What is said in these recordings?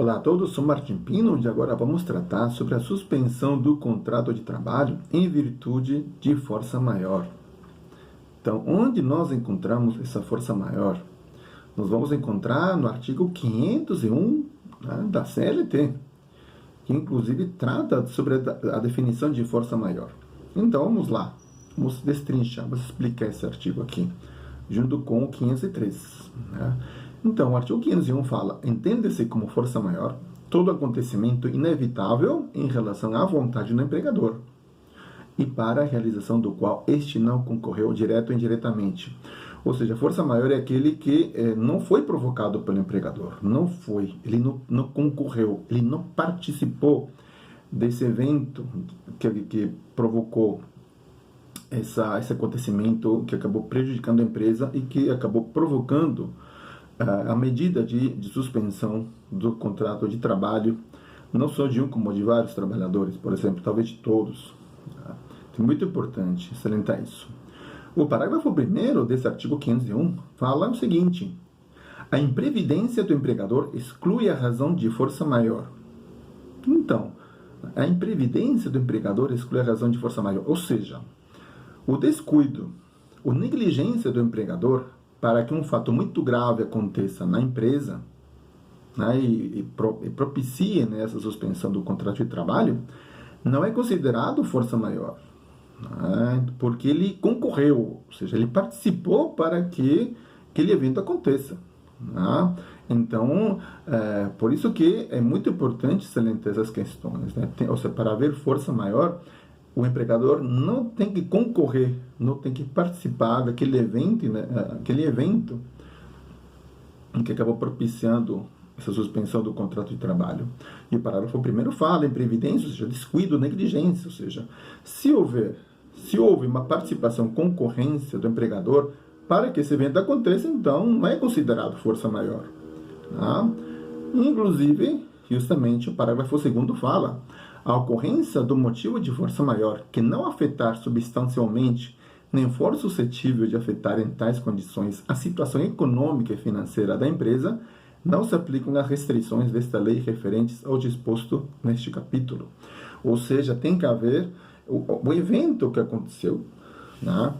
Olá a todos, sou Martim Pino e agora vamos tratar sobre a suspensão do contrato de trabalho em virtude de força maior. Então, onde nós encontramos essa força maior? Nós vamos encontrar no artigo 501, né, da CLT, que inclusive trata sobre a definição de força maior. Então, vamos lá, vamos destrinchar, vamos explicar esse artigo aqui, junto com o 503, né? Então, o artigo 501 fala: entende-se como força maior todo acontecimento inevitável em relação à vontade do empregador e para a realização do qual este não concorreu direto ou indiretamente. Ou seja, a força maior é aquele que não foi provocado pelo empregador, ele não concorreu, ele não participou desse evento que provocou esse acontecimento que acabou prejudicando a empresa e que acabou provocando a medida de suspensão do contrato de trabalho, não só de um, como de vários trabalhadores, por exemplo, talvez de todos. É muito importante salientar isso. O parágrafo 1º desse artigo 501 fala o seguinte: a imprevidência do empregador exclui a razão de força maior. Então, a imprevidência do empregador exclui a razão de força maior, ou seja, o descuido, a negligência do empregador para que um fato muito grave aconteça na empresa, né, e propicie, né, essa suspensão do contrato de trabalho, não é considerado força maior, né, porque ele concorreu, ou seja, ele participou para que aquele evento aconteça. Né? Então, por isso que é muito importante salientar essas questões. Né? Ou seja, para haver força maior, o empregador não tem que concorrer, não tem que participar daquele evento, né, aquele evento que acabou propiciando essa suspensão do contrato de trabalho. E o parágrafo 1º fala em previdência, ou seja, descuido, negligência, ou seja, se houve uma participação, concorrência do empregador para que esse evento aconteça, então não é considerado força maior. Tá? Inclusive, justamente, o parágrafo 2º fala: a ocorrência do motivo de força maior que não afetar substancialmente nem for suscetível de afetar em tais condições a situação econômica e financeira da empresa, não se aplicam as restrições desta lei referentes ao disposto neste capítulo. Ou seja, tem que haver o evento que aconteceu, né?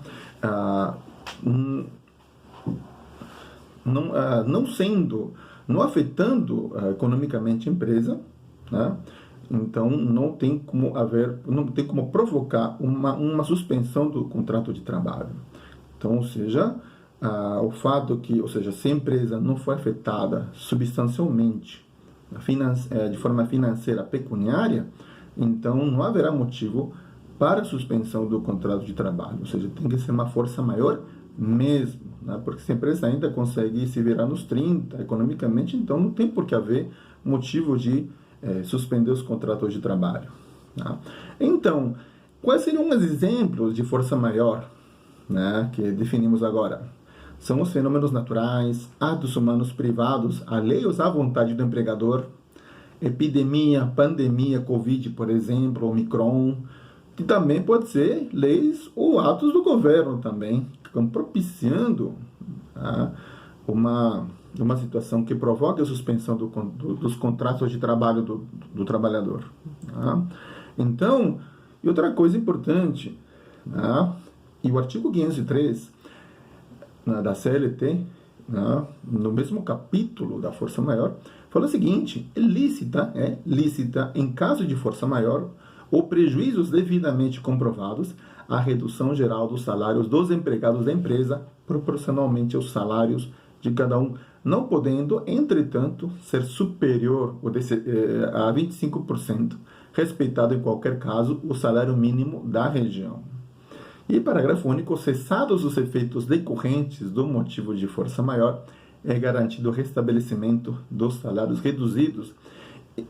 Não afetando economicamente a empresa, né? Então, não tem como provocar uma suspensão do contrato de trabalho. Então, ou seja, o fato que, ou seja, se a empresa não foi afetada substancialmente, de forma financeira, pecuniária, então não haverá motivo para a suspensão do contrato de trabalho. Ou seja, tem que ser uma força maior mesmo, né? Porque se a empresa ainda consegue se virar nos 30 economicamente, então não tem por que haver motivo de suspender os contratos de trabalho. Tá? Então, quais seriam os exemplos de força maior, né, que definimos agora? São os fenômenos naturais, atos humanos privados, alheios à vontade do empregador, epidemia, pandemia, Covid, por exemplo, Omicron, que também pode ser leis ou atos do governo também, que estão propiciando, tá, uma situação que provoca a suspensão dos contratos de trabalho do trabalhador. Tá? Então, e outra coisa importante, tá? E o artigo 503 da CLT, né, no mesmo capítulo da força maior, fala o seguinte: é lícita, em caso de força maior, ou prejuízos devidamente comprovados, a redução geral dos salários dos empregados da empresa, proporcionalmente aos salários de cada um, não podendo, entretanto, ser superior a 25%, respeitado em qualquer caso o salário mínimo da região. E parágrafo único: cessados os efeitos decorrentes do motivo de força maior, é garantido o restabelecimento dos salários reduzidos.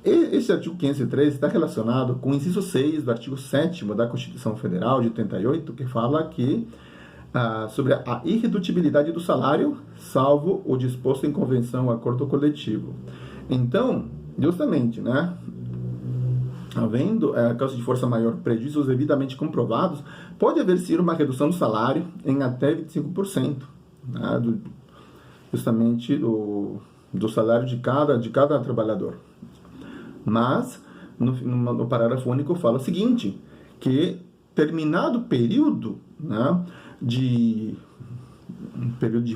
Este artigo 503 está relacionado com o inciso 6 do artigo 7º da Constituição Federal de 88, que fala que sobre a irredutibilidade do salário, salvo o disposto em convenção ou acordo coletivo. Então, justamente, né, havendo causa de força maior, prejuízos devidamente comprovados, pode haver sim uma redução do salário em até 25%, né, justamente do salário de cada trabalhador. Mas, no parágrafo único, fala o seguinte, que terminado o período, né, de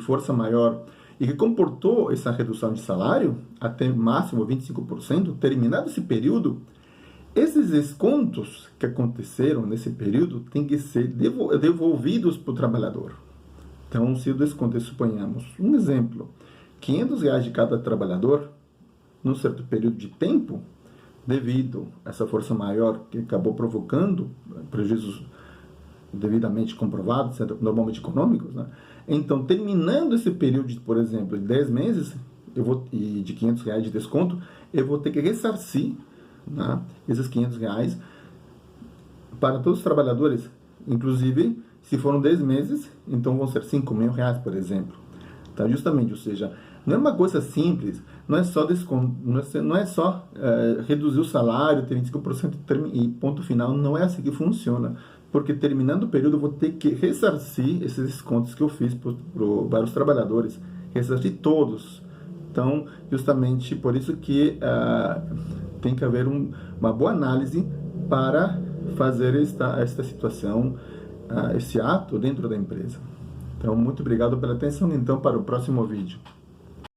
força maior e que comportou essa redução de salário, até máximo 25%, terminado esse período, esses descontos que aconteceram nesse período têm que ser devolvidos para o trabalhador. Então, se o desconto, suponhamos, um exemplo, R$500 de cada trabalhador, num certo período de tempo, devido a essa força maior que acabou provocando prejuízos devidamente comprovados, normalmente econômicos, né? Então, terminando esse período, por exemplo, de 10 meses, e de R$500 de desconto, eu vou ter que ressarcir, né, esses R$500 para todos os trabalhadores, inclusive, se foram 10 meses, então vão ser R$5.000, por exemplo. Tá? Justamente, ou seja, não é uma coisa simples, não é só desconto, não é só reduzir o salário, ter 25% e ponto final, não é assim que funciona. Porque terminando o período eu vou ter que ressarcir esses descontos que eu fiz para os trabalhadores, ressarcir todos. Então, justamente por isso que tem que haver uma boa análise para fazer esta situação, esse ato dentro da empresa. Então, muito obrigado pela atenção. Então, para o próximo vídeo.